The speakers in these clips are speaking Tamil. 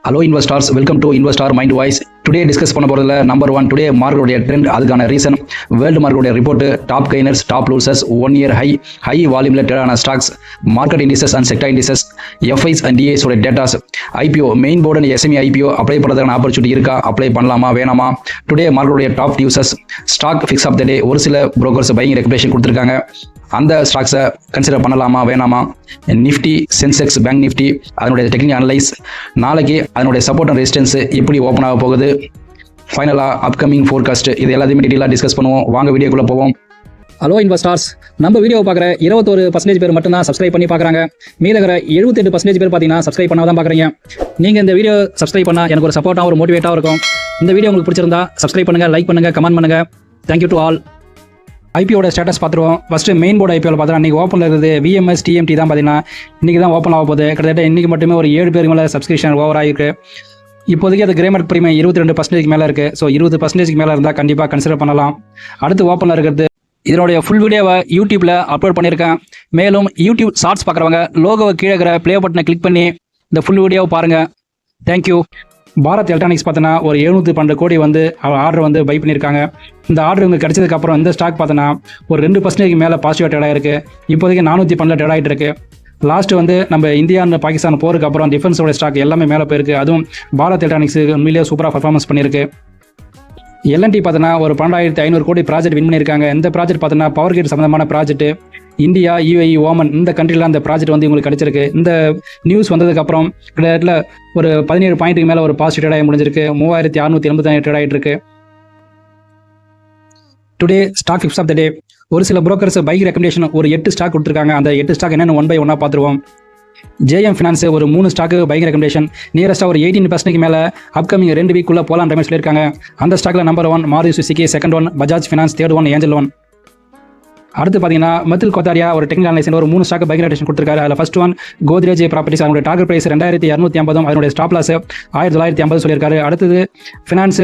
Hello investors, welcome to Investor Mind Voice. Today discuss பண்ண போறதுல நம்பர் 1 டுடே மார்க்கெட்டோட ட்ரெண்ட், அதுக்கான ரீசன், வேர்ல்டு மார்க்கெட்டோட report, top gainers, top losers, 1 year high வால்யூம்ல ட்ரேட் ஆன stocks, market indices and sector indices, FIIs and DIIs உடைய datas, IPO main board and SME IPO apply பண்ணுறதுக்கான ஆப்பர்ச்சுனிட்டி இருக்கா, அப்ளை பண்ணலாமா வேணாமா, டுடே மார்க்கெட்டோட top newses, stock picks of the day, ஒரு சில புரோக்கர்ஸ் பையிங் ரெக்கமெண்டேஷன் கொடுத்துருக்காங்க, அந்த ஸ்டாக்ஸை கன்சிடர் பண்ணலாமா வேணாமா, நிஃப்டி, சென்செக்ஸ், பேங்க் நிஃப்டி அதனுடைய டெக்னிக்கல் அனலைஸ், நாளைக்கு அதனுடைய சப்போர்ட் அண்ட் ரெசிஸ்டன்ஸ் எப்படி ஓப்பன் ஆக போகுது, ஃபைனலாக அப்கமிங் ஃபோர்காஸ்ட், இது எல்லாத்தையுமே டீட்டெயிலாக டிஸ்கஸ் பண்ணுவோம். வாங்க வீடியோக்குள்ளே போவோம். ஹலோ இன்வெஸ்டர்ஸ், நம்ம வீடியோ பார்க்குற 21% பேர் மட்டும் தான் சப்ஸ்கிரைப் பண்ணி பார்க்குறாங்க. மீத இருக்கிற 78% பேர் பார்த்தீங்கன்னா சப்ஸ்கிரைப் பண்ணால் தான் பார்க்குறீங்க. நீங்கள் இந்த வீடியோ சப்ஸ்கிரைப் பண்ணால் எனக்கு ஒரு சப்போர்ட்டாக ஒரு மோட்டிவேட்டாக இருக்கும். இந்த வீடியோ உங்களுக்கு பிடிச்சிருந்தா சப்ஸ்கிரைப் பண்ணுங்கள், லைக் பண்ணுங்கள், கமெண்ட் பண்ணுங்கள். Thank you to all. ஐபிஓட ஸ்டேட்டஸ் பார்த்துருவோம். ஃபஸ்ட்டு மெயின் போர்டு ஐபிஓவில் பார்த்தா இன்றைக்கி ஓப்பனில் இருக்குது விஎம்எஸ் டிஎம்டி தான் பார்த்தீங்கன்னா இன்றைக்கி தான் ஓப்பன் ஆக போகுது. கிட்டத்தட்ட இன்றைக்கி மட்டுமே ஒரு 7 பேருக்கு மேலே சப்ஸ்கிரிப்ஷன் ஓவர் ஆகிருக்கு. இப்போதைக்கு அது கிரேமர்க் ப்ரீமியம் 22% மேலே இருக்குது. ஸோ 20% மேலே இருந்தால் கண்டிப்பாக கன்சிடர் பண்ணலாம். அடுத்து ஓப்பனில் இருக்கிறது இதனுடைய ஃபுல் வீடியோவை யூடியூப்பில் அப்லோட் பண்ணியிருக்கேன். மேலும் யூடியூப் ஷார்ட்ஸ் பார்க்குறவங்க லோகோவை கீழே இருக்கிற ப்ளே பட்டனை கிளிக் பண்ணி இந்த ஃபுல் வீடியோவை பாருங்கள். தேங்க்யூ. பாரத் எலக்ட்ரானிக்ஸ் பார்த்தோன்னா ஒரு 712 கோடி ஆர்டர் பை பண்ணியிருக்காங்க. இந்த ஆர்டர் இவங்க கிடைச்சதுக்கப்புறம் இந்த ஸ்டாக் பார்த்தோன்னா ஒரு 2% மேலே பாசிட்டிவ் ட்ரேட் ஆகிருக்கு. இப்போதைக்கு 412 ட்ரேட் ஆகிட்டு இருக்கு. லாஸ்ட் நம்ம இந்தியா பாகிஸ்தான் போருக்கு அப்புறம் டிஃபென்ஸோட ஸ்டாக் எல்லாமே மேலே போயிருக்கு. அதுவும் பாரத் எலக்ட்ரானிக்ஸ் உண்மையிலேயே சூப்பராக பர்ஃபார்மன்ஸ் பண்ணியிருக்கு. எல்என்டி பார்த்தோன்னா ஒரு 12,500 கோடி ப்ராஜெக்ட் வின் பண்ணியிருக்காங்க. இந்த ப்ராஜெக்ட் பார்த்தோன்னா பவர் கிரிட் சம்மந்தமான ப்ராஜெக்ட். இந்தியா, யுஏஇ, ஓமன் இந்த கண்ட்ரிலாம் அந்த ப்ராஜெக்ட் இவங்களுக்கு கிடைச்சிருக்கு. இந்த நியூஸ் வந்ததுக்கப்புறம் கிட்டத்தட்ட ஒரு 17 பாயிண்ட்டுக்கு மேலே ஒரு பாசிட்டிவ் ட்ரேட் ஆகி முடிஞ்சிருக்கு. 3687 ட்ரேட் ஆகிட்டு இருக்கு. Today stock picks of the day. ஒரு சில புரோக்கர்ஸ் பைக் ரெக்கமெண்டேஷன் ஒரு 8 ஸ்டாக் கொடுத்துருக்காங்க. அந்த 8 ஸ்டாக் என்னென்னு 1 by 1 பார்த்துருவோம். ஜேஎம் ஃபினான்ஸ் ஒரு 3 ஸ்டாக்கு பைக் ரெக்கமெண்டேஷன். நியரஸ்ட்டாக ஒரு 18% மேலே அப்கமிங் 2 வீக்குள்ளே போலான்ற மாதிரி சொல்லியிருக்காங்க. அந்த ஸ்டாக்கில் number 1 Maruti Suzuki, second 1 Bajaj finance, third 1 angel 1. அடுத்து பார்த்தீங்கன்னா மெத்தில் கோத்தாரியா ஒரு டெக்னிக்கல் அனலைஸ் ஒரு 3 ஸ்டாக் பைக் ரெக்கமெண்டேஷன் கொடுத்துருக்காரு. அதில் ஃபர்ஸ்ட் 1 கோத்ரேஜ் ப்ராப்பர்ட்டிஸ், அதனுடைய டார்கெட் பிரைஸ் 2250, அதனுடைய ஸ்டாப் லாஸ் 1950 சொல்லியிருக்காரு. அடுத்தது ஃபினான்ஸ்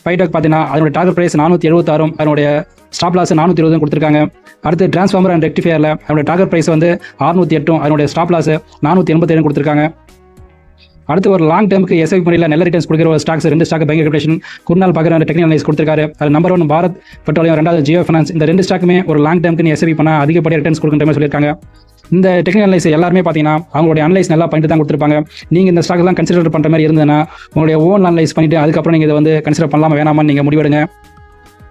ஃபைடெக் பார்த்தீங்கன்னா அதனுடைய டார்கெட் பிரைஸ் 476, அதனுடைய ஸ்டாப் லாஸ் 420 கொடுத்துருக்காங்க. அடுத்து டிரான்ஸ்ஃபார்மர் அண்ட் ரெக்டிஃபையரில் அதனுடைய டார்கெட் பிரைஸ் 608, அதனுடைய ஸ்டாப் லாஸ் 487 கொடுத்துருக்காங்க. அடுத்து ஒரு லாங் டேர்முக்கு எஸ்ஐபி முறையில் நல்ல ரிட்டர்ன்ஸ் கொடுக்குற ஒரு ஸ்டாக்ஸ் 2 ஸ்டாக் பைக் ரெக்கமெண்டேஷன் குருநாள் பார்க்குற டெக்னிக்கல் அனலைஸ் கொடுத்துருக்காரு. அது நம்பர் 1 பாரத் பெட்ரோலியம், 2வது ஜியோ ஃபினான்ஸ். இந்த 2 ஸ்டாக்குமே ஒரு லாங் டேர்முக்கு எஸ்ஐபி பண்ணால் அதிகப்படியாக ரிட்டர்ன்ஸ் கொடுக்குற மாதிரி சொல்லியிருக்காங்க. இந்த டெக்னிக்கல் அனலைஸ் எல்லாருமே பார்த்தீங்கன்னா அவங்களுடைய அனலைஸ் நல்லா பண்ணிட்டு தான் கொடுத்துருப்பாங்க. நீங்கள் இந்த ஸ்டாக்லாம் கன்சிடர் பண்ணுற மாதிரி இருந்ததுன்னா உங்களுடைய ஓன் அனலைஸ் பண்ணிவிட்டு அதுக்கப்புறம் நீங்கள் இதை கன்சிடர் பண்ணலாமா வேணாமான்னு நீங்கள் முடிவெடுங்க.